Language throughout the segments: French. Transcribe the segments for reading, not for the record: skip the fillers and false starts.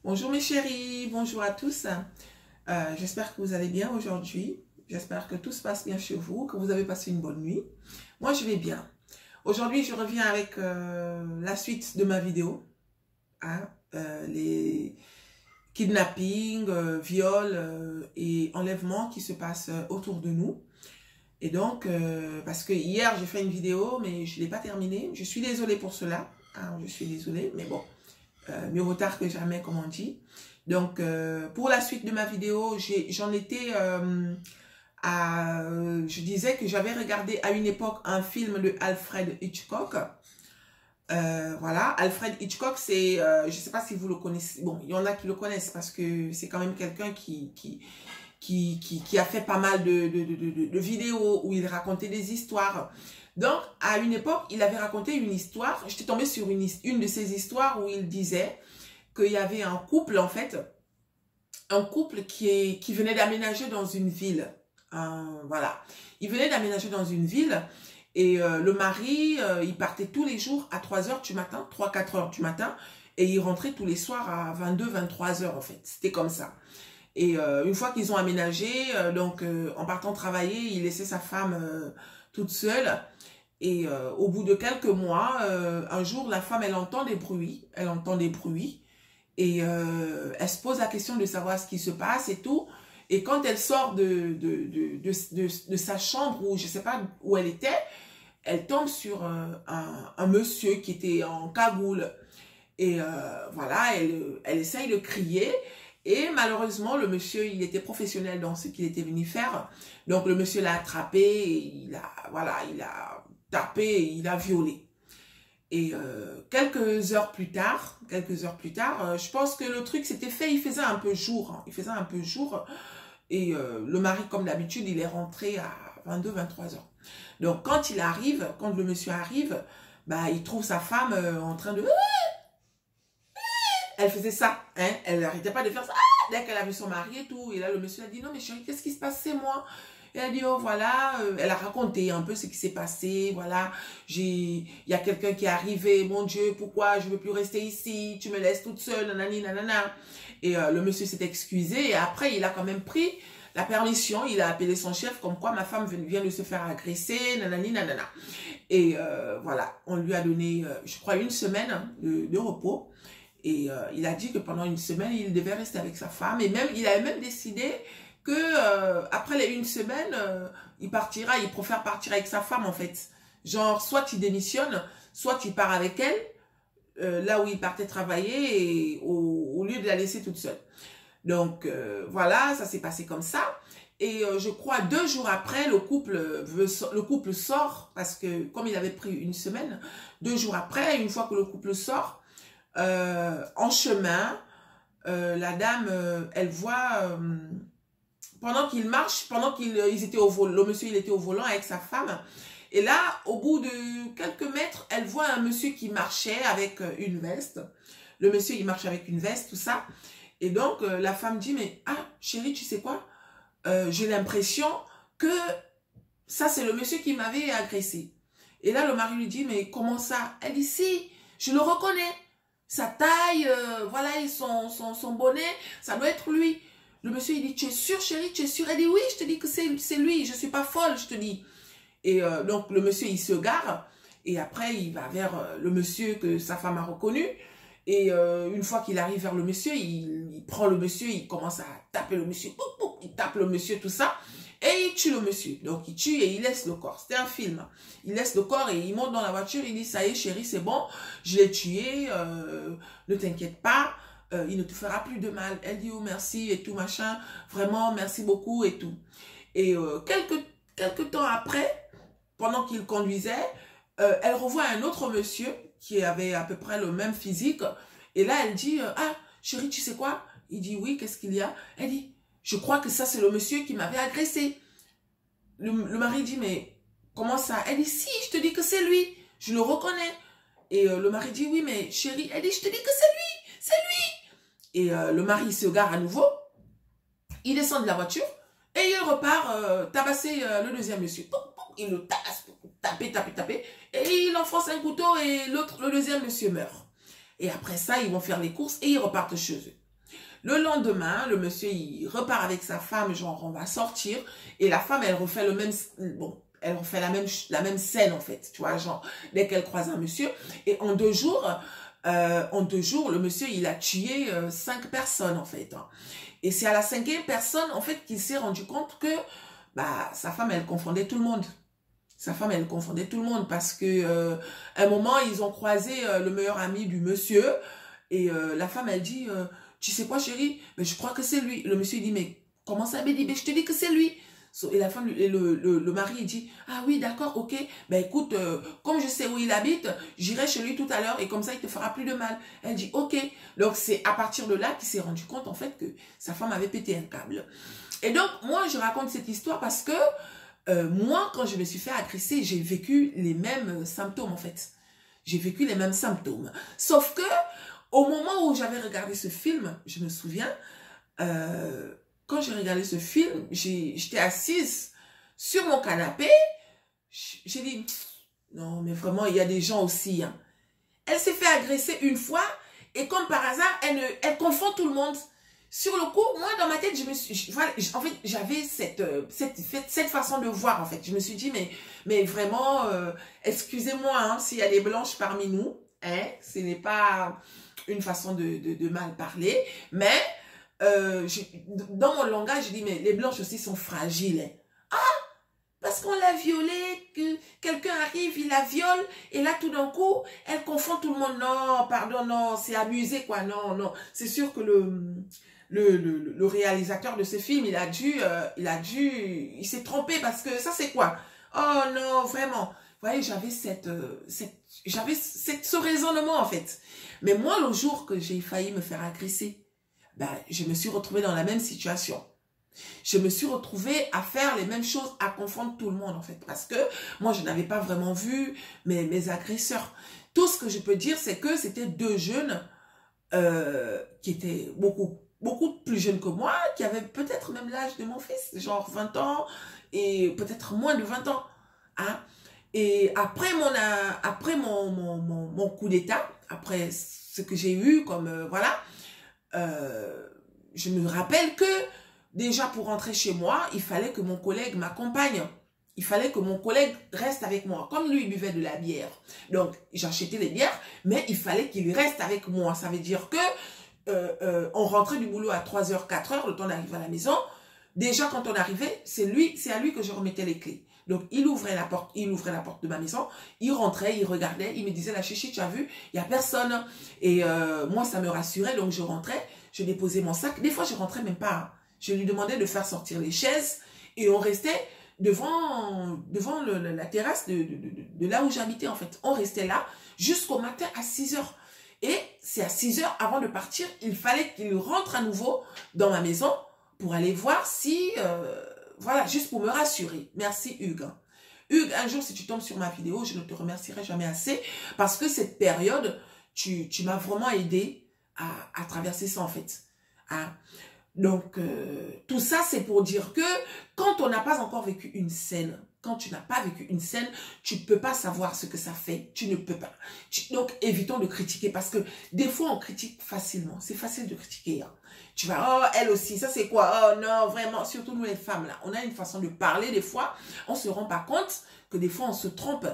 Bonjour mes chéris, bonjour à tous. J'espère que vous allez bien aujourd'hui. J'espère que tout se passe bien chez vous, que vous avez passé une bonne nuit. Moi, je vais bien. Aujourd'hui, je reviens avec la suite de ma vidéo. Les kidnappings, viols et enlèvements qui se passent autour de nous. Et donc, parce que hier, j'ai fait une vidéo, mais je ne l'ai pas terminée. Je suis désolée pour cela. Je suis désolée, mais bon. Mieux vaut tard que jamais, comme on dit. Donc, pour la suite de ma vidéo, j'en étais je disais que j'avais regardé à une époque un film de Alfred Hitchcock. Voilà, Alfred Hitchcock, c'est, je ne sais pas si vous le connaissez. Bon, il y en a qui le connaissent parce que c'est quand même quelqu'un qui a fait pas mal de vidéos où il racontait des histoires. Donc, à une époque, il avait raconté une histoire. J'étais tombée sur une de ces histoires où il disait qu'il y avait un couple, en fait, un couple qui venait d'aménager dans une ville. Voilà. Il venait d'aménager dans une ville et le mari, il partait tous les jours à 3 h du matin, 3-4 h du matin, et il rentrait tous les soirs à 22-23 h, en fait. C'était comme ça. Et une fois qu'ils ont aménagé, donc en partant travailler, il laissait sa femme toute seule. Et au bout de quelques mois, un jour, la femme, elle entend des bruits. Elle entend des bruits. Et elle se pose la question de savoir ce qui se passe et tout. Et quand elle sort de sa chambre, ou je ne sais pas où elle était, elle tombe sur un monsieur qui était en cagoule. Et voilà, elle essaye de crier. Et malheureusement, le monsieur, il était professionnel dans ce qu'il était venu faire. Donc, le monsieur l'a attrapé, et il a tapé, et il a violé. Et quelques heures plus tard, je pense que le truc s'était fait, il faisait un peu jour. Il faisait un peu jour. Et le mari, comme d'habitude, il est rentré à 22-23 heures. Donc, quand le monsieur arrive, bah, il trouve sa femme en train de... Elle faisait ça, hein, elle n'arrêtait pas de faire ça. Dès qu'elle a vu son mari et tout, et là le monsieur a dit non mais chérie, qu'est-ce qui se passe, c'est moi. Et elle a dit oh voilà, elle a raconté un peu ce qui s'est passé, voilà, il y a quelqu'un qui est arrivé, mon Dieu, pourquoi je ne veux plus rester ici, tu me laisses toute seule, nanani nanana. Et le monsieur s'est excusé et après il a quand même pris la permission, il a appelé son chef comme quoi ma femme vient de se faire agresser, nanani nanana. Et voilà, on lui a donné, je crois, une semaine de repos. Et il a dit que pendant une semaine, il devait rester avec sa femme. Et même, il avait même décidé que après les une semaine, il préfère partir avec sa femme en fait. Genre, soit tu démissionnes, soit tu pars avec elle, là où il partait travailler, et au lieu de la laisser toute seule. Donc, voilà, ça s'est passé comme ça. Et je crois 2 jours après, le couple sort, parce que comme il avait pris une semaine, 2 jours après, une fois que le couple sort, en chemin, la dame, elle voit, pendant qu'ils marchent, pendant qu'ils étaient au volant, le monsieur il était au volant avec sa femme, et là, au bout de quelques mètres, elle voit un monsieur qui marchait avec une veste. Le monsieur, il marche avec une veste, tout ça. Et donc, la femme dit, mais, chérie, tu sais quoi? J'ai l'impression que ça, c'est le monsieur qui m'avait agressé. Et là, le mari lui dit, mais comment ça? Elle dit, si, je le reconnais. Sa taille, voilà, et son bonnet, ça doit être lui. Le monsieur, il dit, tu es sûre, chérie, tu es sûre? Elle dit, oui, je te dis que c'est lui, je ne suis pas folle, je te dis. Et donc, le monsieur, il se gare, et après, il va vers le monsieur que sa femme a reconnu. Et une fois qu'il arrive vers le monsieur, il prend le monsieur, il commence à taper le monsieur, il tape le monsieur, tout ça. Et il tue le monsieur. Donc, il tue et il laisse le corps. C'était un film. Il laisse le corps et il monte dans la voiture. Il dit, ça y est, chérie, c'est bon. Je l'ai tué. Ne t'inquiète pas. Il ne te fera plus de mal. Elle dit, oh, merci et tout, machin. Vraiment, merci beaucoup et tout. Et quelques temps après, pendant qu'il conduisait, elle revoit un autre monsieur qui avait à peu près le même physique. Et là, elle dit, chérie, tu sais quoi? Il dit, oui, qu'est-ce qu'il y a? Elle dit, je crois que ça, c'est le monsieur qui m'avait agressé. Le mari dit, mais comment ça? Elle dit, si, je te dis que c'est lui. Je le reconnais. Et le mari dit, oui, mais chérie, elle dit, je te dis que c'est lui. C'est lui. Et le mari se gare à nouveau. Il descend de la voiture. Et il repart tabasser le deuxième monsieur. Il le tabasse, taper. Et il enfonce un couteau et le deuxième monsieur meurt. Et après ça, ils vont faire les courses et ils repartent chez eux. Le lendemain, le monsieur, il repart avec sa femme, genre, on va sortir. Et la femme, elle refait le même... Bon, elle refait la même scène, en fait. Tu vois, genre, dès qu'elle croise un monsieur. Et en 2 jours, le monsieur, il a tué 5 personnes, en fait. Hein. Et c'est à la 5e personne, en fait, qu'il s'est rendu compte que bah, sa femme, elle confondait tout le monde. Sa femme, elle confondait tout le monde parce que à un moment, ils ont croisé le meilleur ami du monsieur. Et la femme, elle dit, tu sais quoi, chérie? Mais je crois que c'est lui. Le monsieur, il dit, mais comment ça? Il dit, mais je te dis que c'est lui. Et la femme, et le mari, il dit, ah oui, d'accord, ok. Ben écoute, comme je sais où il habite, j'irai chez lui tout à l'heure et comme ça, il te fera plus de mal. Elle dit, ok. Donc, c'est à partir de là qu'il s'est rendu compte, en fait, que sa femme avait pété un câble. Et donc, moi, je raconte cette histoire parce que moi, quand je me suis fait agresser, j'ai vécu les mêmes symptômes, en fait. J'ai vécu les mêmes symptômes. Sauf que, au moment où j'avais regardé ce film, je me souviens, quand j'ai regardé ce film, j'étais assise sur mon canapé. J'ai dit, non, mais vraiment, il y a des gens aussi. Hein. Elle s'est fait agresser une fois et comme par hasard, elle confond tout le monde. Sur le coup, moi, dans ma tête, voilà, en fait, j'avais cette façon de voir, en fait. Je me suis dit, mais vraiment, excusez-moi hein, s'il y a des blanches parmi nous. Hein, ce n'est pas une façon de mal parler. Mais, dans mon langage, je dis, mais les blanches aussi sont fragiles. Hein. Ah, parce qu'on l'a violée, que quelqu'un arrive, il la viole, et là, tout d'un coup, elle confond tout le monde. Non, pardon, non, c'est abusé, quoi. Non, non. C'est sûr que le réalisateur de ce film, il s'est trompé parce que ça c'est quoi? Oh non, vraiment. Vous voyez, j'avais ce raisonnement en fait. Mais moi, le jour que j'ai failli me faire agresser, ben, je me suis retrouvée dans la même situation. Je me suis retrouvée à faire les mêmes choses, à confondre tout le monde en fait. Parce que moi, je n'avais pas vraiment vu mes agresseurs. Tout ce que je peux dire, c'est que c'était 2 jeunes qui étaient beaucoup plus jeunes que moi, qui avaient peut-être même l'âge de mon fils, genre 20 ans, et peut-être moins de 20 ans. Hein? Et après mon coup d'état, après ce que j'ai eu comme, voilà, je me rappelle que déjà pour rentrer chez moi, il fallait que mon collègue m'accompagne. Il fallait que mon collègue reste avec moi. Comme lui, il buvait de la bière. Donc, j'achetais les bières, mais il fallait qu'il reste avec moi. Ça veut dire que on rentrait du boulot à 3h, 4h, le temps d'arriver à la maison. Déjà, quand on arrivait, c'est à lui que je remettais les clés. Donc, il ouvrait la porte de ma maison, il rentrait, il regardait, il me disait, la chichi, tu as vu, il n'y a personne. Et moi, ça me rassurait, donc je rentrais, je déposais mon sac. Des fois, je rentrais même pas. Je lui demandais de faire sortir les chaises et on restait devant la terrasse de là où j'habitais, en fait. On restait là jusqu'au matin à 6h. Et c'est à 6h avant de partir, il fallait qu'il rentre à nouveau dans ma maison pour aller voir si... voilà, juste pour me rassurer. Merci Hugues. Hugues, un jour, si tu tombes sur ma vidéo, je ne te remercierai jamais assez parce que cette période, tu m'as vraiment aidé à traverser ça, en fait. Hein? Donc, tout ça, c'est pour dire que quand on n'a pas encore vécu une scène, quand tu n'as pas vécu une scène, tu ne peux pas savoir ce que ça fait. Tu ne peux pas. Donc, évitons de critiquer parce que des fois, on critique facilement. C'est facile de critiquer. Hein. Tu vas, oh, elle aussi, ça c'est quoi? Oh non, vraiment, surtout nous les femmes, là. On a une façon de parler des fois. On ne se rend pas compte que des fois, on se trompe.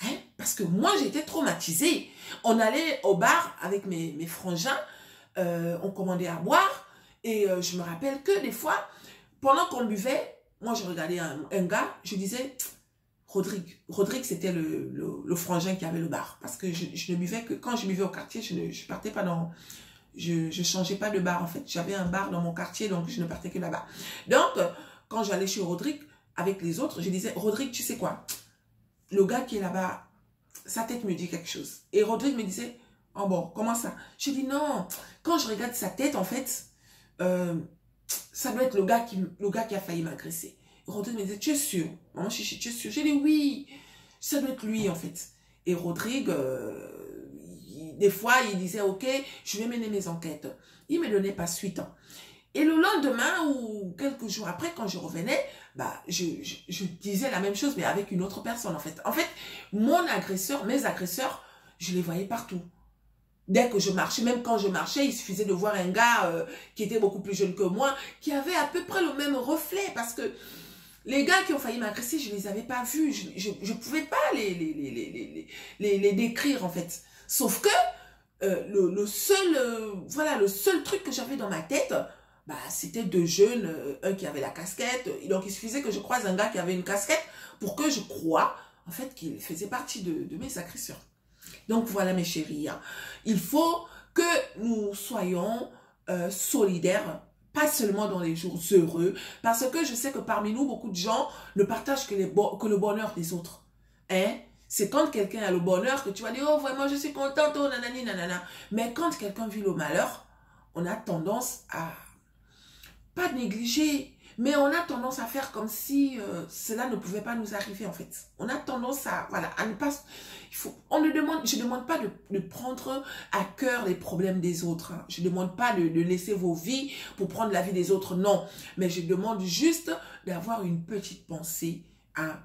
Hein? Parce que moi, j'étais traumatisée. On allait au bar avec mes frangins. On commandait à boire. Et je me rappelle que des fois, pendant qu'on buvait, moi je regardais un gars, je disais, Rodrigue c'était le frangin qui avait le bar. Parce que je ne buvais que, quand je buvais au quartier, je partais pas dans, je changeais pas de bar en fait. J'avais un bar dans mon quartier, donc je ne partais que là-bas. Donc, quand j'allais chez Rodrigue, avec les autres, je disais, Rodrigue, tu sais quoi? Le gars qui est là-bas, sa tête me dit quelque chose. Et Rodrigue me disait, oh bon, comment ça? Je dis non, quand je regarde sa tête, en fait, ça doit être le gars qui a failli m'agresser. Rodrigue me disait, tu es sûr? Maman chichi, tu es sûr? J'ai dit oui, ça doit être lui en fait. Et Rodrigue, des fois, il disait, ok, je vais mener mes enquêtes. Il ne me donnait pas suite. Hein. Et le lendemain ou quelques jours après, quand je revenais, bah, je disais la même chose, mais avec une autre personne en fait. En fait, mes agresseurs, je les voyais partout. Dès que je marchais, même quand je marchais, il suffisait de voir un gars qui était beaucoup plus jeune que moi, qui avait à peu près le même reflet, parce que les gars qui ont failli m'agresser, je ne les avais pas vus, je ne pouvais pas les décrire en fait. Sauf que voilà, le seul truc que j'avais dans ma tête, bah, c'était deux jeunes, un qui avait la casquette, donc il suffisait que je croise un gars qui avait une casquette pour que je croie en fait qu'il faisait partie de mes agresseurs. Donc voilà mes chéris, hein. Il faut que nous soyons solidaires, pas seulement dans les jours heureux, parce que je sais que parmi nous, beaucoup de gens ne partagent que le bonheur des autres. Hein? C'est quand quelqu'un a le bonheur que tu vas dire, oh vraiment je suis contente, oh nanani nanana. Mais quand quelqu'un vit le malheur, on a tendance à pas négliger, mais on a tendance à faire comme si cela ne pouvait pas nous arriver en fait. On a tendance à, voilà, à ne pas... je ne demande pas de prendre à cœur les problèmes des autres. Hein. Je ne demande pas de laisser vos vies pour prendre la vie des autres, non. Mais je demande juste d'avoir une petite pensée hein,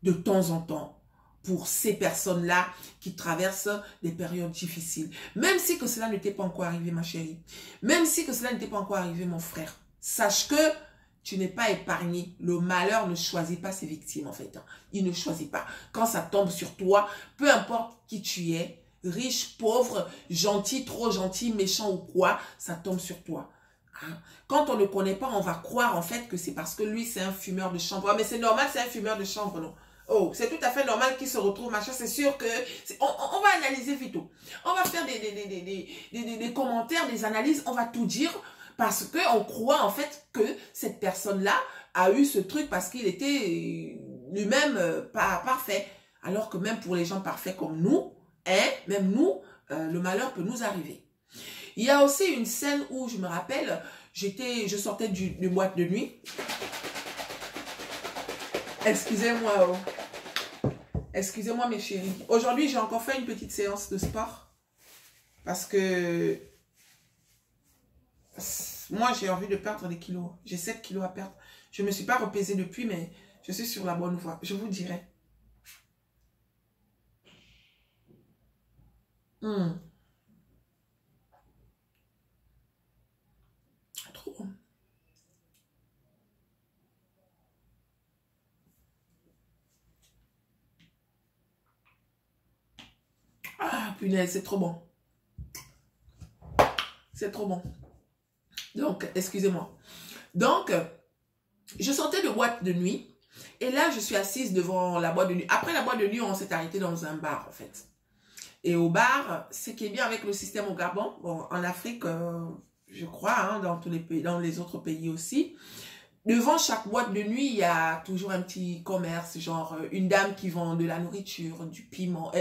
de temps en temps pour ces personnes-là qui traversent des périodes difficiles. Même si que cela ne t'est pas encore arrivé, ma chérie. Même si que cela ne t'est pas encore arrivé, mon frère. Sache que tu n'es pas épargné. Le malheur ne choisit pas ses victimes, en fait. Il ne choisit pas. Quand ça tombe sur toi, peu importe qui tu es, riche, pauvre, gentil, trop gentil, méchant ou quoi, ça tombe sur toi. Hein? Quand on ne le connaît pas, on va croire, en fait, que c'est parce que lui, c'est un fumeur de chambre. Ah, mais c'est normal, c'est un fumeur de chambre, non? Oh, c'est tout à fait normal qu'il se retrouve, machin. C'est sûr que... On va analyser vite tout. On va faire des commentaires, des analyses. On va tout dire parce qu'on croit, en fait, que cette personne-là a eu ce truc parce qu'il était lui-même pas parfait. Alors que même pour les gens parfaits comme nous, hein, même nous, le malheur peut nous arriver. Il y a aussi une scène où, je me rappelle, je sortais d'une boîte de nuit. Excusez-moi, oh. Excusez-moi mes chéris. Aujourd'hui, j'ai encore fait une petite séance de sport. Parce que moi, j'ai envie de perdre des kilos. J'ai 7 kilos à perdre. Je ne me suis pas repaisée depuis, mais je suis sur la bonne voie. Je vous dirai. Trop bon. Ah, punaise, c'est trop bon. C'est trop bon. Donc, excusez-moi. Donc, je sortais de boîte de nuit. Et là, je suis assise devant la boîte de nuit. Après la boîte de nuit, on s'est arrêté dans un bar, en fait. Et au bar, ce qui est bien avec le système au Gabon, bon, en Afrique, je crois, hein, dans tous les pays, dans les autres pays aussi, devant chaque boîte de nuit, il y a toujours un petit commerce, genre une dame qui vend de la nourriture, du piment,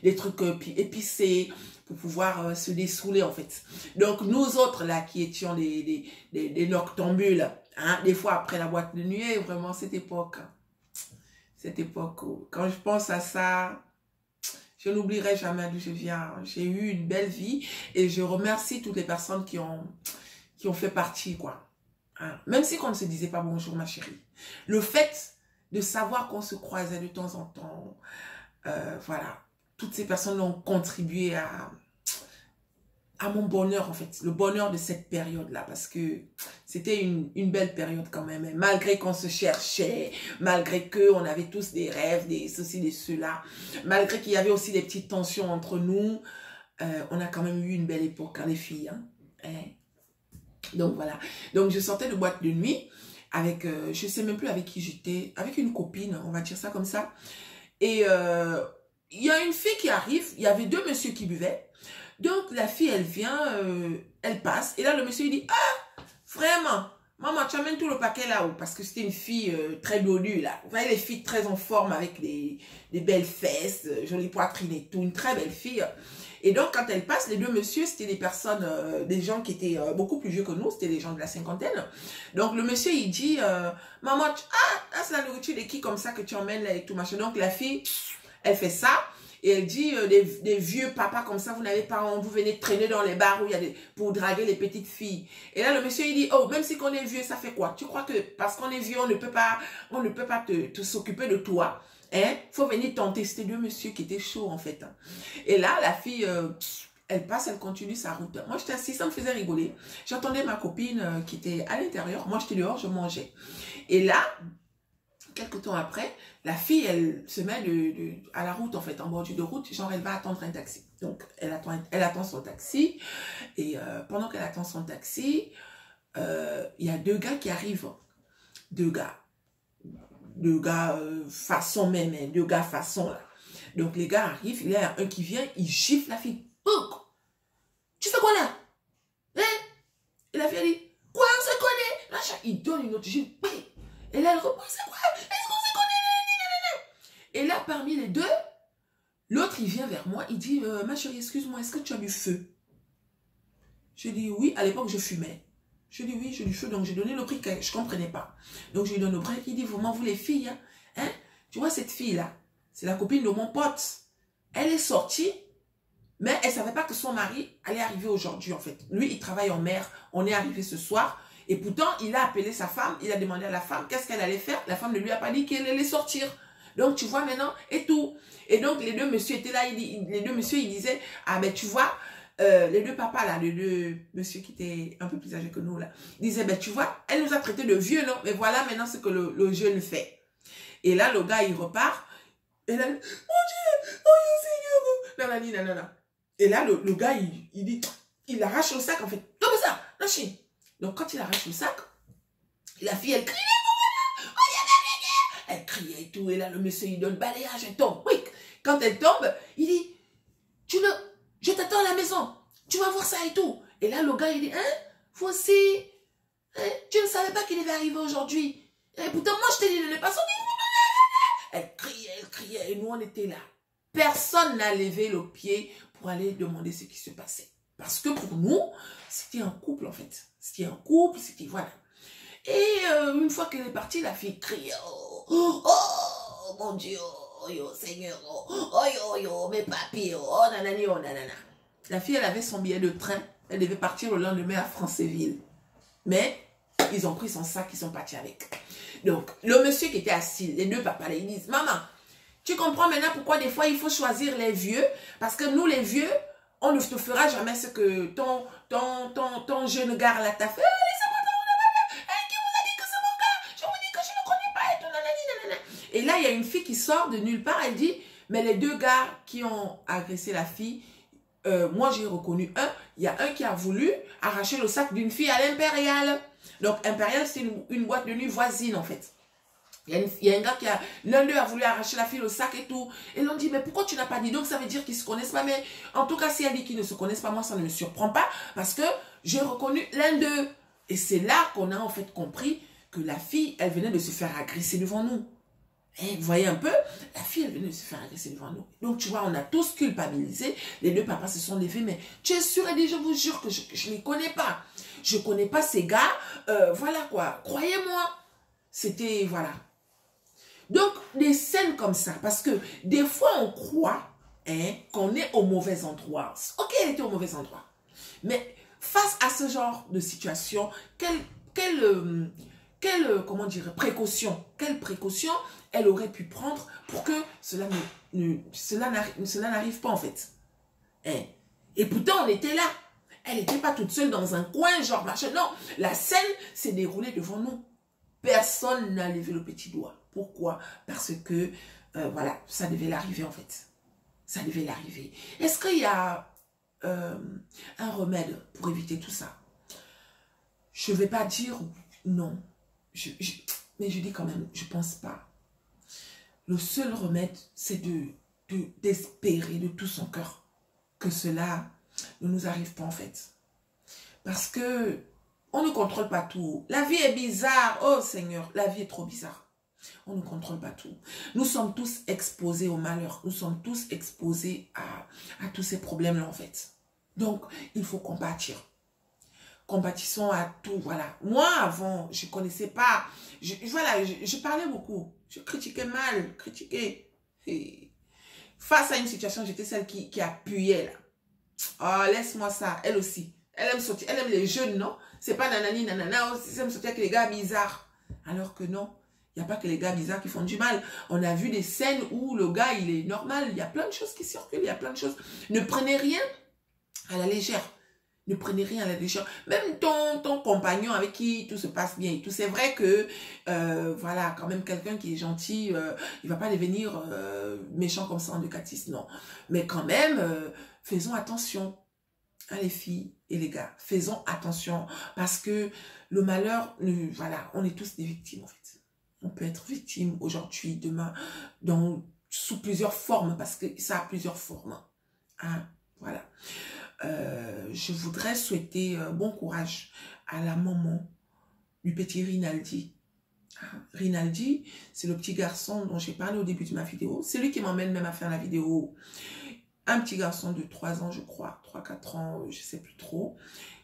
des trucs épicés pour pouvoir se dessouler en fait. Donc nous autres là qui étions des noctambules, hein, des fois après la boîte de nuit, vraiment cette époque, quand je pense à ça, je n'oublierai jamais d'où je viens. J'ai eu une belle vie et je remercie toutes les personnes qui ont fait partie quoi. Hein? Même si on ne se disait pas bonjour ma chérie. Le fait de savoir qu'on se croisait de temps en temps, voilà, toutes ces personnes ont contribué à mon bonheur en fait, le bonheur de cette période-là, parce que c'était une belle période quand même, hein. Malgré qu'on se cherchait, malgré qu'on avait tous des rêves, des ceci, des cela, malgré qu'il y avait aussi des petites tensions entre nous, on a quand même eu une belle époque, hein, les filles, hein. Donc voilà, donc je sortais de boîte de nuit avec, je sais même plus avec qui j'étais, avec une copine, on va dire ça comme ça, et il y a une fille qui arrive, il y avait deux messieurs qui buvaient. Donc, la fille, elle vient, elle passe. Et là, le monsieur, il dit, ah, vraiment, maman, tu amènes tout le paquet là-haut. Parce que c'était une fille très dodue, là. Vous voyez, les filles très en forme avec des belles fesses, jolies poitrines et tout. Une très belle fille. Et donc, quand elle passe, les deux messieurs, c'était des personnes, des gens qui étaient beaucoup plus vieux que nous. C'était des gens de la cinquantaine. Donc, le monsieur, il dit, maman, c'est la nourriture de qui comme ça que tu emmènes là et tout, machin. Donc, la fille, elle fait ça. Et elle dit, des vieux papas comme ça, vous n'avez pas honte, vous venez traîner dans les bars où il y a pour draguer les petites filles. Et là, le monsieur, il dit, oh, même si on est vieux, ça fait quoi? Tu crois que parce qu'on est vieux, on ne peut pas te s'occuper de toi? Hein? Faut venir tenter. C'était deux messieurs qui étaient chauds, en fait. Et là, la fille, elle passe, elle continue sa route. Moi, j'étais assise, ça me faisait rigoler. J'entendais ma copine qui était à l'intérieur. Moi, j'étais dehors, je mangeais. Et là, quelques temps après, la fille, elle se met à la route, en fait, en bordure de route. Genre, elle va attendre un taxi. Donc, elle attend son taxi. Et pendant qu'elle attend son taxi, il y a deux gars qui arrivent. Deux gars façon même, hein, deux gars façon là. Donc les gars arrivent, il y a un qui vient, il gifle la fille. Oh, tu fais quoi là? Hein? Et la fille elle dit, quoi, on se connaît? Là, il donne une autre gifle. Et là, elle reprend, c'est quoi? Est-ce qu'on se connaît? Et là, parmi les deux, l'autre il vient vers moi, il dit, ma chérie, excuse-moi, est-ce que tu as du feu? Je dis oui, à l'époque je fumais. Je dis oui, j'ai du feu, donc j'ai donné le prix que je ne comprenais pas. Donc je lui donne le prix, il dit, vraiment, vous les filles, hein? Tu vois cette fille-là, c'est la copine de mon pote. Elle est sortie, mais elle ne savait pas que son mari allait arriver aujourd'hui, en fait. Lui, il travaille en mer, on est arrivé ce soir, et pourtant, il a appelé sa femme, il a demandé à la femme qu'est-ce qu'elle allait faire. La femme ne lui a pas dit qu'elle allait sortir. Donc, tu vois maintenant, et tout. Et donc, les deux messieurs étaient là, les deux messieurs, ils disaient, ah ben tu vois, les deux papas là, les deux messieurs qui étaient un peu plus âgés que nous là, disaient, ben tu vois, elle nous a traités de vieux, non? Mais voilà maintenant ce que le jeune fait. Et là, le gars, il repart. Et là, mon Dieu, oh Seigneur, nanana. Et là, le gars, il dit, il arrache le sac en fait. Comme ça, lâchez. Donc quand il arrache le sac, la fille, elle criait, elle criait et tout. Et là, le monsieur, il donne balayage, elle tombe. Oui. Quand elle tombe, il dit, je t'attends à la maison. Tu vas voir ça et tout. Et là, le gars, il dit, hein, vous aussi, hein, tu ne savais pas qu'il devait arriver aujourd'hui. Et pourtant, moi, je t'ai dit de ne pas sortir. Elle criait, et nous, on était là. Personne n'a levé le pied pour aller demander ce qui se passait. Parce que pour nous, c'était un couple, en fait. C'était un couple, c'était, voilà. Et une fois qu'elle est partie, la fille crie, oh mon Dieu, oh yo, Seigneur, oh yo, mes papis, oh nanani, oh nanana. La fille, elle avait son billet de train, elle devait partir le lendemain à Francéville. Mais, ils ont pris son sac, ils sont partis avec. Donc, le monsieur qui était assis, les deux papas, ils disent, maman, tu comprends maintenant pourquoi des fois il faut choisir les vieux? Parce que nous, les vieux, on ne te fera jamais ce que ton jeune gars là t'a fait. Et là, il y a une fille qui sort de nulle part, elle dit, mais les deux gars qui ont agressé la fille, moi j'ai reconnu un, il y a un qui a voulu arracher le sac d'une fille à l'Impérial. Donc Impérial, c'est une boîte de nuit voisine en fait. Il y a un gars qui a, l'un d'eux a voulu arracher la fille le sac et tout. Et l'on dit, mais pourquoi tu n'as pas dit? Donc ça veut dire qu'ils ne se connaissent pas. Mais en tout cas, si elle dit qu'ils ne se connaissent pas, moi ça ne me surprend pas. Parce que j'ai reconnu l'un d'eux. Et c'est là qu'on a en fait compris que la fille, elle venait de se faire agresser devant nous. Et vous voyez un peu, la fille, elle venait de se faire agresser devant nous. Donc, tu vois, on a tous culpabilisé. Les deux papas se sont levés, mais tu es sûr, elle dit, je vous jure que je ne les connais pas. Je ne connais pas ces gars. Voilà quoi, croyez-moi. C'était, voilà. Donc, des scènes comme ça, parce que des fois, on croit qu'on est au mauvais endroit. Ok, elle était au mauvais endroit. Mais face à ce genre de situation, comment dire, quelle précaution elle aurait pu prendre pour que cela n'arrive pas en fait. Et pourtant, on était là. Elle n'était pas toute seule dans un coin, genre machin. Non, la scène s'est déroulée devant nous. Personne n'a levé le petit doigt. Pourquoi? Parce que, voilà, ça devait l'arriver en fait. Ça devait l'arriver. Est-ce qu'il y a un remède pour éviter tout ça? Je ne vais pas dire non. Mais je dis quand même, je ne pense pas. Le seul remède, c'est d'espérer de tout son cœur que cela ne nous arrive pas en fait. Parce que on ne contrôle pas tout. La vie est bizarre. Oh Seigneur, la vie est trop bizarre. On ne contrôle pas tout. Nous sommes tous exposés au malheur. Nous sommes tous exposés à tous ces problèmes-là en fait. Donc, il faut combattre. Compatissons à tout, voilà. Moi, avant, je ne connaissais pas. Je parlais beaucoup. Je critiquais mal, Et face à une situation, j'étais celle qui appuyait là. Oh, laisse-moi ça. Elle aussi. Elle aime sortir. Elle aime les jeunes, non? C'est pas nanani, nanana. Elle aime sortir avec les gars bizarres. Alors que non. Il n'y a pas que les gars bizarres qui font du mal. On a vu des scènes où le gars, il est normal. Il y a plein de choses qui circulent. Il y a plein de choses. Ne prenez rien à la légère. Ne prenez rien à la légère. Même ton compagnon avec qui tout se passe bien et tout. C'est vrai que, voilà, quand même quelqu'un qui est gentil, il va pas devenir méchant comme ça en Ducatis, non. Mais quand même, faisons attention, hein, les filles et les gars. Faisons attention parce que le malheur, voilà, on est tous des victimes en fait. On peut être victime aujourd'hui, demain, sous plusieurs formes parce que ça a plusieurs formes. Hein, voilà. Je voudrais souhaiter bon courage à la maman du petit Rinaldi. Rinaldi, c'est le petit garçon dont j'ai parlé au début de ma vidéo. C'est lui qui m'emmène même à faire la vidéo. Un petit garçon de 3 ans, je crois, 3-4 ans, je ne sais plus trop,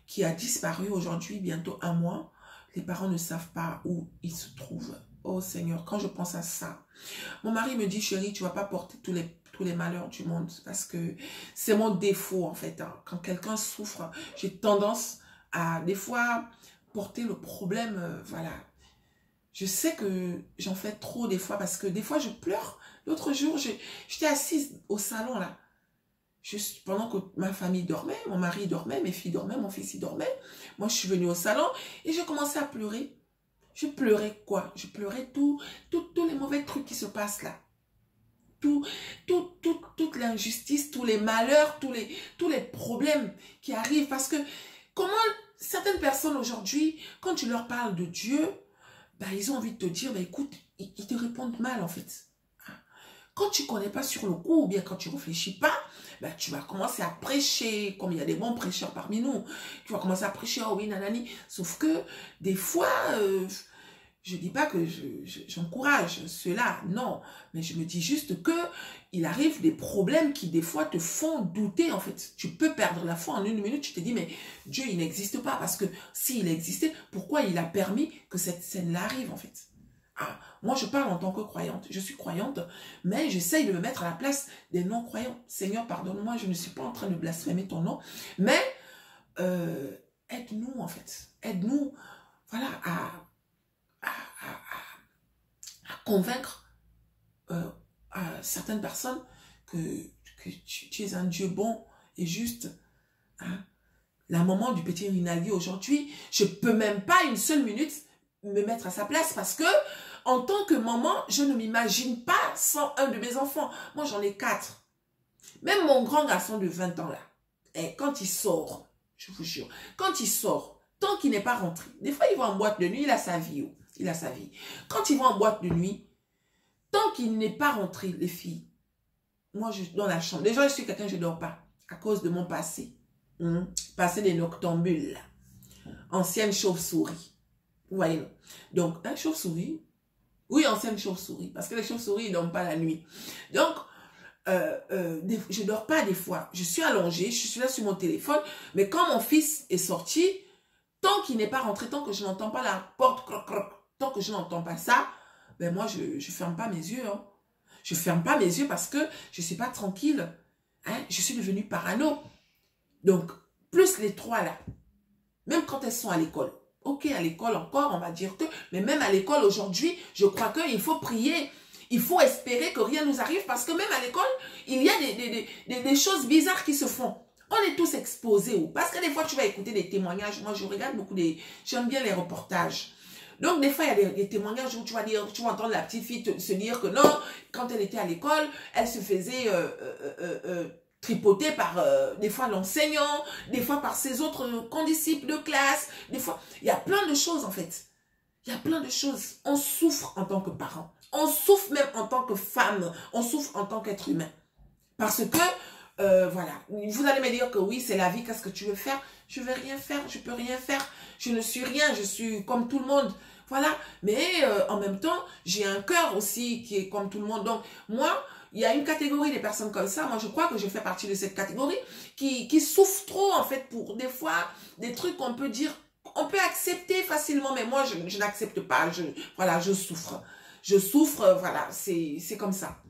qui a disparu aujourd'hui, bientôt 1 mois. Les parents ne savent pas où il se trouve. Oh Seigneur, quand je pense à ça, mon mari me dit, chérie, tu ne vas pas porter tous les malheurs du monde parce que c'est mon défaut en fait. Hein. Quand quelqu'un souffre, j'ai tendance à des fois porter le problème, voilà. Je sais que j'en fais trop des fois parce que des fois je pleure. L'autre jour, j'étais assise au salon là. Pendant que ma famille dormait, mon mari dormait, mes filles dormaient, mon fils y dormait. Moi, je suis venue au salon et j'ai commencé à pleurer. Je pleurais quoi? Je pleurais tous les mauvais trucs qui se passent là. Toute l'injustice, tous les malheurs, tous les problèmes qui arrivent. Parce que comment certaines personnes aujourd'hui, quand tu leur parles de Dieu, bah, ils ont envie de te dire, bah, écoute, ils te répondent mal en fait. Quand tu ne connais pas sur le coup, ou bien quand tu ne réfléchis pas, bah, tu vas commencer à prêcher, comme il y a des bons prêcheurs parmi nous. Tu vas commencer à prêcher, oh oui, nanani. Sauf que des fois, je ne dis pas que j'encourage cela, non. Mais je me dis juste que il arrive des problèmes qui des fois te font douter en fait. Tu peux perdre la foi en 1 minute, tu te dis mais Dieu il n'existe pas parce que s'il existait, pourquoi il a permis que cette scène-là arrive en fait? Ah, moi, je parle en tant que croyante. Je suis croyante, mais j'essaye de me mettre à la place des non-croyants. Seigneur, pardonne-moi, je ne suis pas en train de blasphémer ton nom, mais aide-nous, en fait. Aide-nous, voilà, à convaincre à certaines personnes que tu es un Dieu bon et juste. Hein. La maman du petit Rinaldi aujourd'hui, je ne peux même pas une seule minute me mettre à sa place parce que en tant que maman, je ne m'imagine pas sans un de mes enfants. Moi, j'en ai 4. Même mon grand garçon de 20 ans là, et quand il sort, je vous jure, quand il sort, tant qu'il n'est pas rentré, des fois il va en boîte de nuit, il a sa vie. Oh, il a sa vie. Quand il va en boîte de nuit, tant qu'il n'est pas rentré, les filles, moi, je suis dans la chambre. Déjà, je suis quelqu'un, je ne dors pas à cause de mon passé. Passé des noctambules. Ancienne chauve-souris. Vous voyez, non? Donc, un chauve-souris, oui, ancienne chauve-souris, parce que les chauves-souris, ils ne dorment pas la nuit. Donc, je ne dors pas des fois. Je suis allongée, je suis là sur mon téléphone, mais quand mon fils est sorti, tant qu'il n'est pas rentré, tant que je n'entends pas la porte, croc, croc, tant que je n'entends pas ça, ben moi, je ne ferme pas mes yeux. Hein. Je ne ferme pas mes yeux parce que je ne suis pas tranquille. Hein. Je suis devenue parano. Donc, plus les 3 là, même quand elles sont à l'école. Ok, à l'école encore, on va dire que, mais même à l'école aujourd'hui, je crois qu'il faut prier. Il faut espérer que rien ne nous arrive parce que même à l'école, il y a des choses bizarres qui se font. On est tous exposés. Parce que des fois, tu vas écouter des témoignages. Moi, je regarde beaucoup j'aime bien les reportages. Donc, des fois, il y a des témoignages où tu vas entendre la petite fille se dire que non, quand elle était à l'école, elle se faisait tripoter par des fois l'enseignant, des fois par ses autres condisciples de classe. Des fois, il y a plein de choses en fait. Il y a plein de choses. On souffre en tant que parent. On souffre même en tant que femme. On souffre en tant qu'être humain. Parce que, voilà, vous allez me dire que oui, c'est la vie, qu'est-ce que tu veux faire? Je ne vais rien faire, je ne peux rien faire. Je ne suis rien, je suis comme tout le monde. Voilà, mais en même temps, j'ai un cœur aussi qui est comme tout le monde. Donc, moi, il y a une catégorie de personnes comme ça. Moi, je crois que je fais partie de cette catégorie qui souffre trop, en fait, pour des fois, des trucs qu'on peut dire, on peut accepter facilement, mais moi, je n'accepte pas. Voilà, je souffre. Je souffre, voilà, c'est comme ça.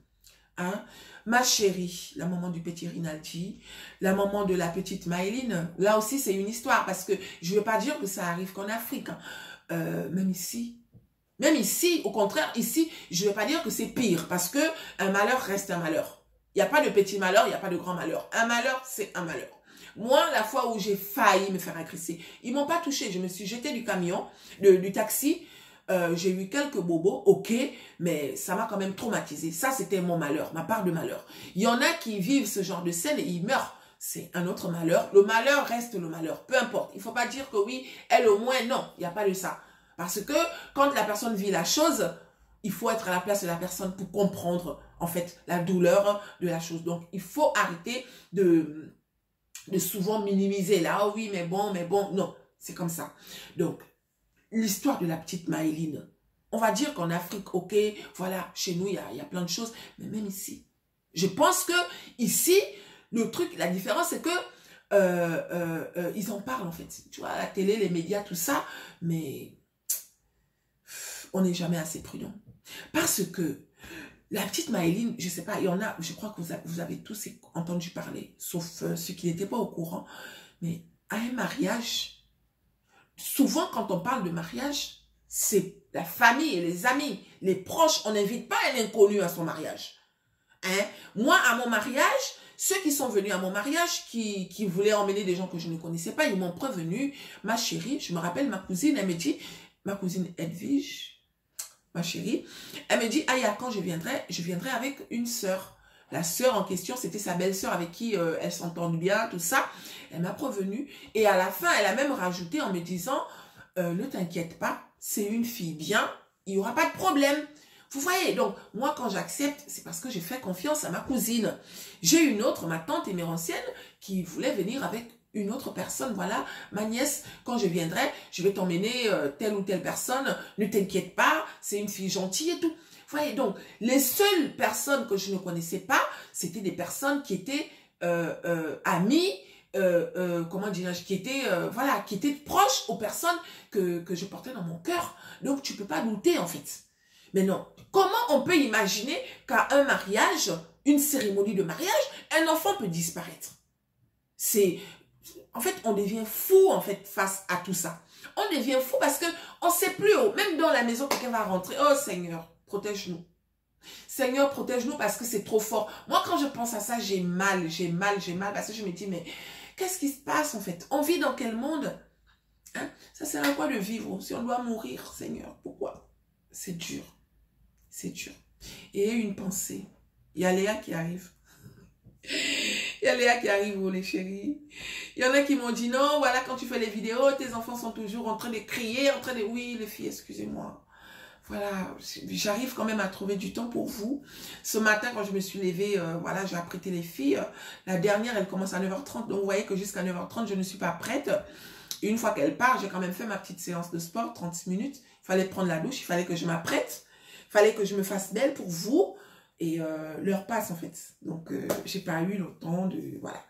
Hein? Ma chérie, la maman du petit Rinaldi, la maman de la petite Maëline, là aussi, c'est une histoire, parce que je ne veux pas dire que ça arrive qu'en Afrique. Hein. Même ici, au contraire, ici, je ne vais pas dire que c'est pire, parce que un malheur reste un malheur. Il n'y a pas de petit malheur, il n'y a pas de grand malheur. Un malheur, c'est un malheur. Moi, la fois où j'ai failli me faire agresser, ils m'ont pas touché. Je me suis jetée du camion, du taxi. J'ai eu quelques bobos, ok, mais ça m'a quand même traumatisé. Ça, c'était mon malheur, ma part de malheur. Il y en a qui vivent ce genre de scène et ils meurent. C'est un autre malheur. Le malheur reste le malheur, peu importe. Il ne faut pas dire que oui, elle au moins, non, il n'y a pas de ça. Parce que quand la personne vit la chose, il faut être à la place de la personne pour comprendre, en fait, la douleur de la chose. Donc, il faut arrêter de souvent minimiser. Là, oh oui, mais bon, non, c'est comme ça. Donc, l'histoire de la petite Maëline, on va dire qu'en Afrique, ok, voilà, chez nous, il y a plein de choses, mais même ici, je pense que ici, le truc, la différence, c'est que ils en parlent, en fait. Tu vois, la télé, les médias, tout ça, mais on n'est jamais assez prudent. Parce que la petite Maëline, je ne sais pas, il y en a, je crois que vous avez tous entendu parler, sauf ceux qui n'étaient pas au courant, mais à un mariage, souvent quand on parle de mariage, c'est la famille et les amis, les proches, on n'invite pas un inconnu à son mariage. Hein? Moi, à mon mariage, ceux qui sont venus à mon mariage, qui voulaient emmener des gens que je ne connaissais pas, ils m'ont prévenu, ma chérie, je me rappelle, ma cousine, elle me dit, ma cousine Edwige, ma chérie, elle me dit, Aya, quand je viendrai avec une sœur. La sœur en question, c'était sa belle-sœur avec qui elle s'entend bien, tout ça. Elle m'a prévenue. Et à la fin, elle a même rajouté en me disant, ne t'inquiète pas, c'est une fille bien, il n'y aura pas de problème. Vous voyez, donc, moi, quand j'accepte, c'est parce que j'ai fait confiance à ma cousine. J'ai une autre, ma tante émérancienne, qui voulait venir avec une autre personne. Voilà, ma nièce, quand je viendrai, je vais t'emmener telle ou telle personne. Ne t'inquiète pas, c'est une fille gentille et tout. Vous voyez, donc, les seules personnes que je ne connaissais pas, c'était des personnes qui étaient amies, comment dirais-je, qui étaient proches aux personnes que je portais dans mon cœur. Donc, tu peux pas douter, en fait. Mais non, comment on peut imaginer qu'à un mariage, une cérémonie de mariage, un enfant peut disparaître? En fait, on devient fou, en fait, face à tout ça. On devient fou parce qu'on ne sait plus, même dans la maison, quelqu'un va rentrer. Oh Seigneur, protège-nous. Seigneur, protège-nous parce que c'est trop fort. Moi, quand je pense à ça, j'ai mal, parce que je me dis, mais qu'est-ce qui se passe, en fait? On vit dans quel monde? Hein? Ça sert à quoi de vivre si on doit mourir, Seigneur? Pourquoi? C'est dur. C'est dur. Et une pensée. Il y a Léa qui arrive. Il y a Léa qui arrive, oh les chéris. Il y en a qui m'ont dit, non, voilà, quand tu fais les vidéos, tes enfants sont toujours en train de crier, en train de... Oui, les filles, excusez-moi. Voilà, j'arrive quand même à trouver du temps pour vous. Ce matin, quand je me suis levée, voilà, j'ai apprêté les filles. La dernière, elle commence à 9h30. Donc, vous voyez que jusqu'à 9h30, je ne suis pas prête. Et une fois qu'elle part, j'ai quand même fait ma petite séance de sport, 30 minutes. Il fallait prendre la douche, il fallait que je m'apprête. Il fallait que je me fasse belle pour vous. Et l'heure passe, en fait. Donc, j'ai pas eu le temps de... Voilà.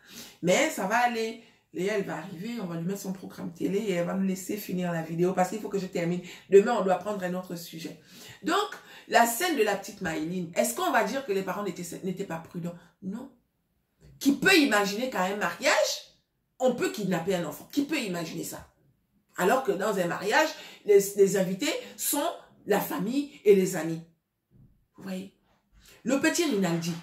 Mais ça va aller. Léa, elle va arriver, on va lui mettre son programme télé et elle va me laisser finir la vidéo parce qu'il faut que je termine. Demain, on doit prendre un autre sujet. Donc, la scène de la petite Maëline, est-ce qu'on va dire que les parents n'étaient pas prudents? Non. Qui peut imaginer qu'à un mariage, on peut kidnapper un enfant? Qui peut imaginer ça? Alors que dans un mariage, les invités sont la famille et les amis. Vous voyez? Le petit Rinaldi,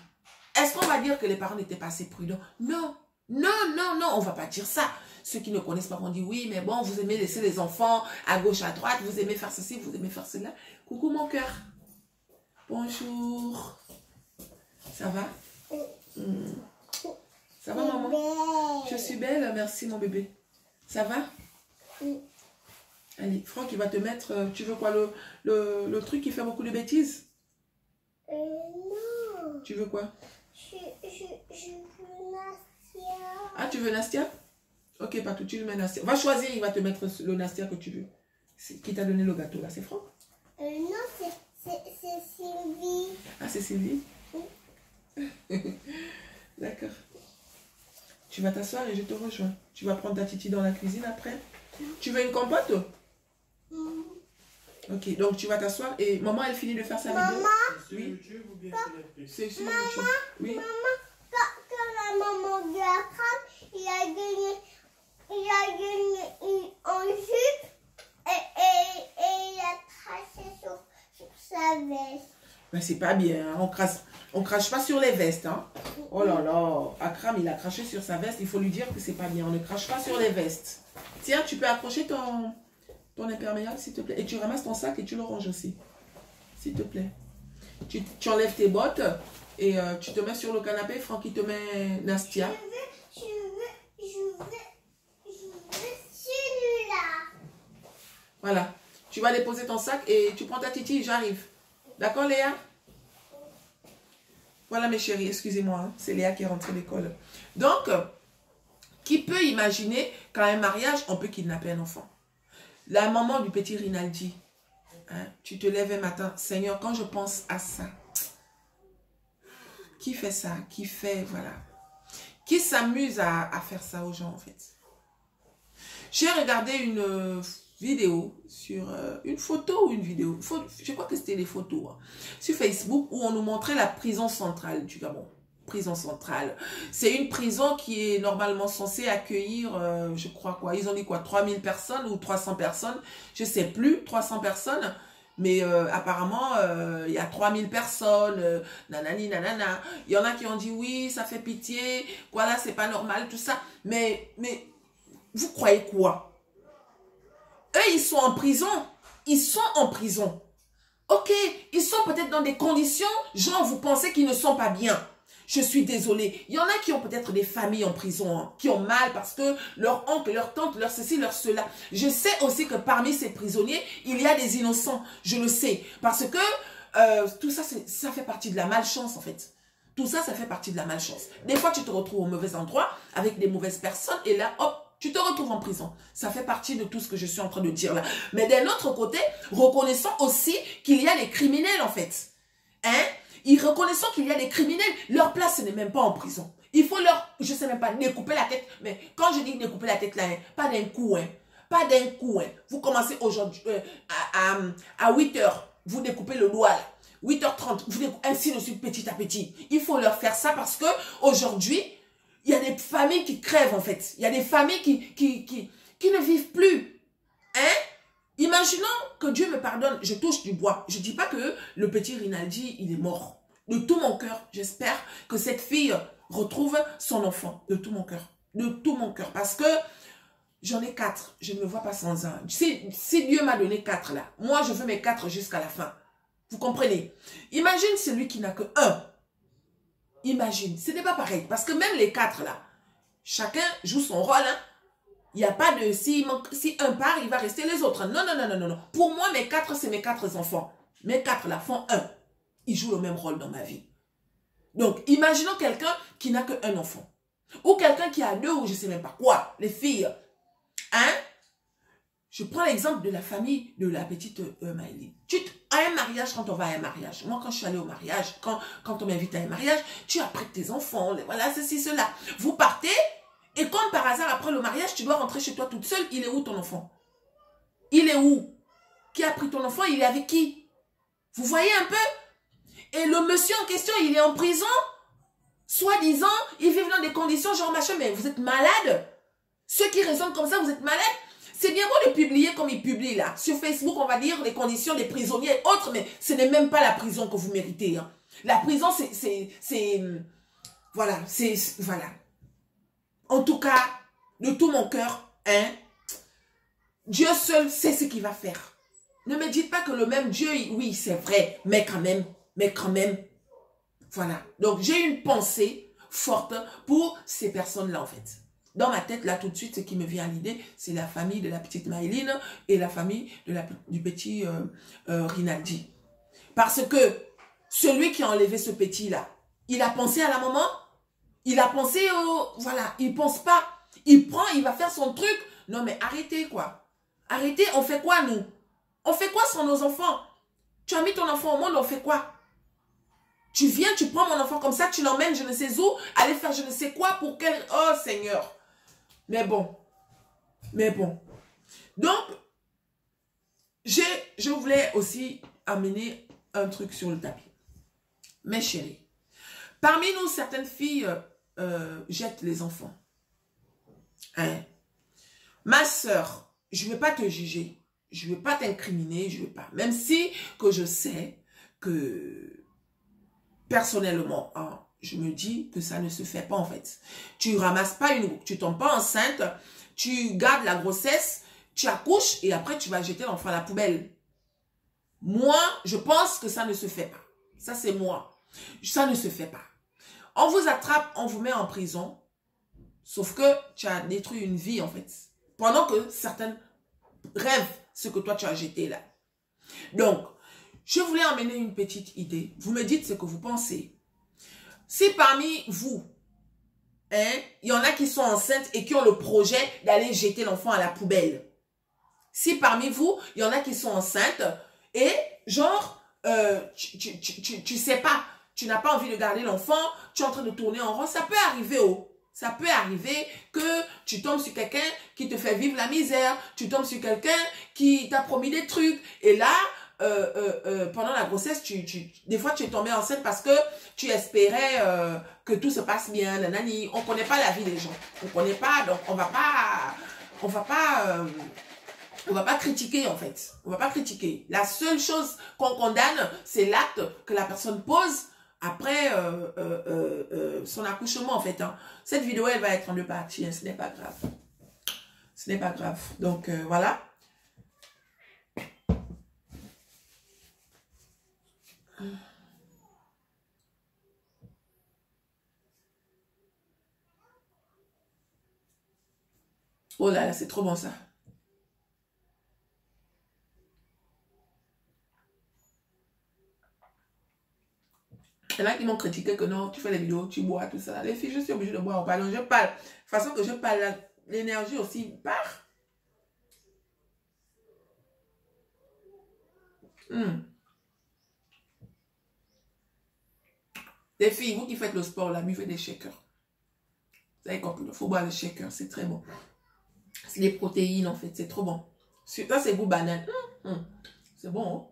est-ce qu'on va dire que les parents n'étaient pas assez prudents? Non. Non, non, non, on ne va pas dire ça. Ceux qui ne connaissent pas vont dire, oui, mais bon, vous aimez laisser les enfants à gauche, à droite, vous aimez faire ceci, vous aimez faire cela. Coucou mon cœur. Bonjour. Ça va? Ça va, maman? Je suis belle, merci mon bébé. Ça va? Allez, Franck, il va te mettre, tu veux quoi, le truc qui fait beaucoup de bêtises? Non. Tu veux quoi? Je veux Nastia. Ah, tu veux Nastia? Ok, pas tout, tu lui mets Nastia. Va choisir, il va te mettre le Nastia que tu veux. Qui t'a donné le gâteau là, c'est Franck? Non, c'est Sylvie. Ah, c'est Sylvie? Oui. D'accord. Tu vas t'asseoir et je te rejoins. Tu vas prendre ta titi dans la cuisine après. Tu veux une compote? Ok, donc tu vas t'asseoir et maman, elle finit de faire sa vidéo. C'est sur YouTube ou bien c'est sur YouTube? Oui. Maman, quand la maman de la crème, il a gagné en jupe et il a craché sur sa veste. Ben, c'est pas bien, hein. On crache pas sur les vestes. Hein. Oh là là, Akram, il a craché sur sa veste. Il faut lui dire que c'est pas bien. On ne crache pas sur les vestes. Tiens, tu peux accrocher ton imperméable, s'il te plaît. Et tu ramasses ton sac et tu le ranges aussi. S'il te plaît. Tu enlèves tes bottes et tu te mets sur le canapé. Francky te met Nastia. Je veux celui-là. Voilà. Tu vas déposer ton sac et tu prends ta titi, j'arrive. D'accord, Léa? Voilà, mes chéris, excusez-moi. Hein, c'est Léa qui est rentrée de l'école. Donc, qui peut imaginer qu'à un mariage, on peut kidnapper un enfant? La maman du petit Rinaldi, hein, tu te lèves un matin. Seigneur, quand je pense à ça, qui fait ça? Qui fait, voilà. Qui s'amuse à faire ça aux gens, en fait? J'ai regardé une vidéo sur une photo ou une vidéo. Je crois que c'était des photos. Hein, sur Facebook où on nous montrait la prison centrale du Gabon. Prison centrale. C'est une prison qui est normalement censée accueillir, je crois quoi, ils ont dit quoi, 3000 personnes ou 300 personnes, je sais plus, 300 personnes, mais apparemment, il y a 3000 personnes, nanani, nanana. Il y en a qui ont dit oui, ça fait pitié, voilà, c'est pas normal, tout ça. Mais vous croyez quoi? Eux, ils sont en prison. Ils sont en prison. Ok, ils sont peut-être dans des conditions, genre vous pensez qu'ils ne sont pas bien. Je suis désolée. Il y en a qui ont peut-être des familles en prison, hein, qui ont mal parce que leur oncle, leur tante, leur ceci, leur cela. Je sais aussi que parmi ces prisonniers, il y a des innocents. Je le sais. Parce que tout ça, ça fait partie de la malchance en fait. Tout ça, ça fait partie de la malchance. Des fois, tu te retrouves au mauvais endroit avec des mauvaises personnes et là, hop, tu te retrouves en prison. Ça fait partie de tout ce que je suis en train de dire là. Mais d'un autre côté, reconnaissons aussi qu'il y a des criminels en fait. Hein? Reconnaissons qu'il y a des criminels. Leur place, ce n'est même pas en prison. Il faut leur, je ne sais même pas, découper la tête. Mais quand je dis découper la tête là, hein, pas d'un coup. Hein, pas d'un coup. Hein. Vous commencez aujourd'hui à 8 h. Vous découpez le doigt là. 8 h 30. Vous découpez ainsi de suite petit à petit. Il faut leur faire ça parce que aujourd'hui, il y a des familles qui crèvent en fait. Il y a des familles qui ne vivent plus. Hein? Imaginons que Dieu me pardonne, je touche du bois. Je ne dis pas que le petit Rinaldi, il est mort. De tout mon cœur, j'espère que cette fille retrouve son enfant. De tout mon cœur. De tout mon cœur. Parce que j'en ai 4. Je ne me vois pas sans un. Si Dieu m'a donné 4 là, moi je veux mes 4 jusqu'à la fin. Vous comprenez? Imagine celui qui n'a que 1. Imagine, ce n'est pas pareil. Parce que même les 4 là, chacun joue son rôle. Hein. Il n'y a pas de, si un part, il va rester les autres. Non, non, non, non, non, non. Pour moi, mes 4, c'est mes 4 enfants. Mes 4 là font 1. Ils jouent le même rôle dans ma vie. Donc, imaginons quelqu'un qui n'a qu'un enfant. Ou quelqu'un qui a 2 ou je ne sais même pas quoi. Les filles. Hein? Je prends l'exemple de la famille de la petite Maëline. À un mariage, quand on va à un mariage, moi quand je suis allée au mariage, quand on m'invite à un mariage, tu apprêtes tes enfants, voilà, ceci, cela. Vous partez, et comme par hasard, après le mariage, tu dois rentrer chez toi toute seule. Il est où ton enfant? Il est où? Qui a pris ton enfant? Il est avec qui? Vous voyez un peu? Et le monsieur en question, il est en prison. Soi-disant, il vit dans des conditions genre machin, mais vous êtes malade. Ceux qui raisonnent comme ça, vous êtes malade. C'est bien beau de publier comme il publie là. Sur Facebook, on va dire les conditions des prisonniers et autres, mais ce n'est même pas la prison que vous méritez. Hein. La prison, c'est... Voilà, c'est... Voilà. En tout cas, de tout mon cœur, hein, Dieu seul sait ce qu'il va faire. Ne me dites pas que le même Dieu, oui, c'est vrai, mais quand même, voilà. Donc, j'ai une pensée forte pour ces personnes-là, en fait. Dans ma tête, là, tout de suite, ce qui me vient à l'idée, c'est la famille de la petite Maëline et la famille du petit Rinaldi. Parce que celui qui a enlevé ce petit-là, il a pensé à la maman. Il a pensé au... Voilà, il pense pas. Il prend, il va faire son truc. Non, mais arrêtez, quoi. Arrêtez, on fait quoi, nous? On fait quoi sans nos enfants? Tu as mis ton enfant au monde, on fait quoi? Tu viens, tu prends mon enfant comme ça, tu l'emmènes je ne sais où, aller faire je ne sais quoi pour quel... Oh, Seigneur. Mais bon. Donc, je voulais aussi amener un truc sur le tapis. Mes chéris, parmi nous, certaines filles... jette les enfants. Hein? Ma soeur, je ne vais pas te juger, je ne vais pas t'incriminer, je ne vais pas. Même si que je sais que personnellement, hein, je me dis que ça ne se fait pas en fait. Tu ramasses pas tu tombes pas enceinte, tu gardes la grossesse, tu accouches et après tu vas jeter l'enfant à la poubelle. Moi, je pense que ça ne se fait pas. Ça, c'est moi. Ça ne se fait pas. On vous attrape, on vous met en prison. Sauf que tu as détruit une vie, en fait. Pendant que certaines rêvent ce que toi, tu as jeté là. Donc, je voulais emmener une petite idée. Vous me dites ce que vous pensez. Si parmi vous, hein, il y en a qui sont enceintes et qui ont le projet d'aller jeter l'enfant à la poubelle. Si parmi vous, il y en a qui sont enceintes et genre, tu sais pas, tu n'as pas envie de garder l'enfant, tu es en train de tourner en rond, ça peut arriver, oh. Ça peut arriver que tu tombes sur quelqu'un qui te fait vivre la misère, tu tombes sur quelqu'un qui t'a promis des trucs et là, pendant la grossesse, des fois tu es tombée enceinte parce que tu espérais que tout se passe bien, nanani. On ne connaît pas la vie des gens, on ne connaît pas, donc on va pas critiquer en fait. On va pas critiquer. La seule chose qu'on condamne, c'est l'acte que la personne pose après son accouchement en fait. Hein. Cette vidéo, elle va être en deux parties. Hein. Ce n'est pas grave. Ce n'est pas grave. Donc voilà. Oh là là, c'est trop bon ça. Il y en a qui m'ont critiqué que non, tu fais les vidéos, tu bois, tout ça. Les filles, je suis obligée de boire. Pardon, je parle. De toute façon que je parle, l'énergie aussi part. Les filles, vous qui faites le sport, là, buvez des shakers. Vous avez compris, il faut boire le shaker, c'est très bon. C'est des protéines, en fait, c'est trop bon. Ça, c'est goût banane. C'est bon, hein?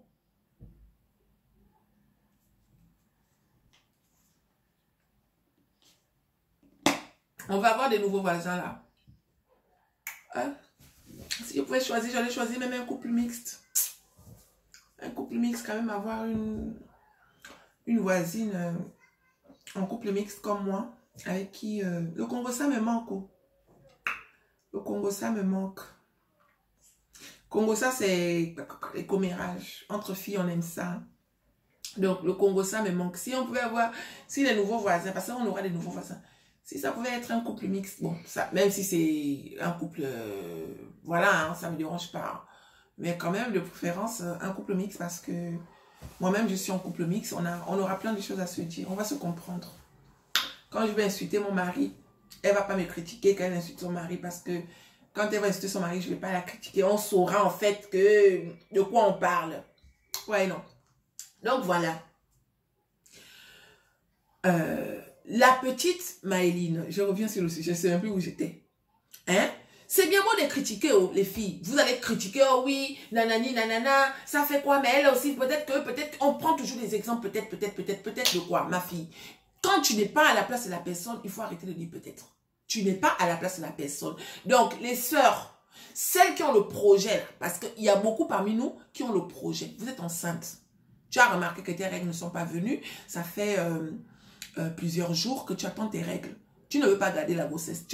On va avoir des nouveaux voisins, là. Hein? Si je pouvais choisir, j'allais choisir même un couple mixte. Un couple mixte, quand même, avoir une voisine en couple mixte comme moi, avec qui... le Congo, ça me manque. Oh. Le Congo, ça me manque. Congo, ça, c'est les commérages. Entre filles, on aime ça. Donc, le Congo, ça me manque. Si on pouvait avoir... Si les nouveaux voisins, parce qu'on aura des nouveaux voisins. Si ça pouvait être un couple mixte, bon, ça, même si c'est un couple... voilà, hein, ça ne me dérange pas. Mais quand même, de préférence, un couple mixte parce que... Moi-même, je suis en couple mixte. On aura plein de choses à se dire. On va se comprendre. Quand je vais insulter mon mari, elle ne va pas me critiquer quand elle insulte son mari parce que quand elle va insulter son mari, je ne vais pas la critiquer. On saura en fait de quoi on parle. Ouais, non. Donc, voilà. La petite Maëline, je reviens sur le sujet, je ne sais même plus où j'étais. Hein? C'est bien beau de critiquer, oh, les filles. Vous allez critiquer, oh oui, nanani, nanana, ça fait quoi? Mais elle aussi, peut-être, on prend toujours des exemples, peut-être de quoi, ma fille. Quand tu n'es pas à la place de la personne, il faut arrêter de dire peut-être. Tu n'es pas à la place de la personne. Donc, les sœurs, celles qui ont le projet, parce qu'il y a beaucoup parmi nous qui ont le projet. Vous êtes enceinte. Tu as remarqué que tes règles ne sont pas venues. Ça fait plusieurs jours que tu attends tes règles. Tu ne veux pas garder la grossesse.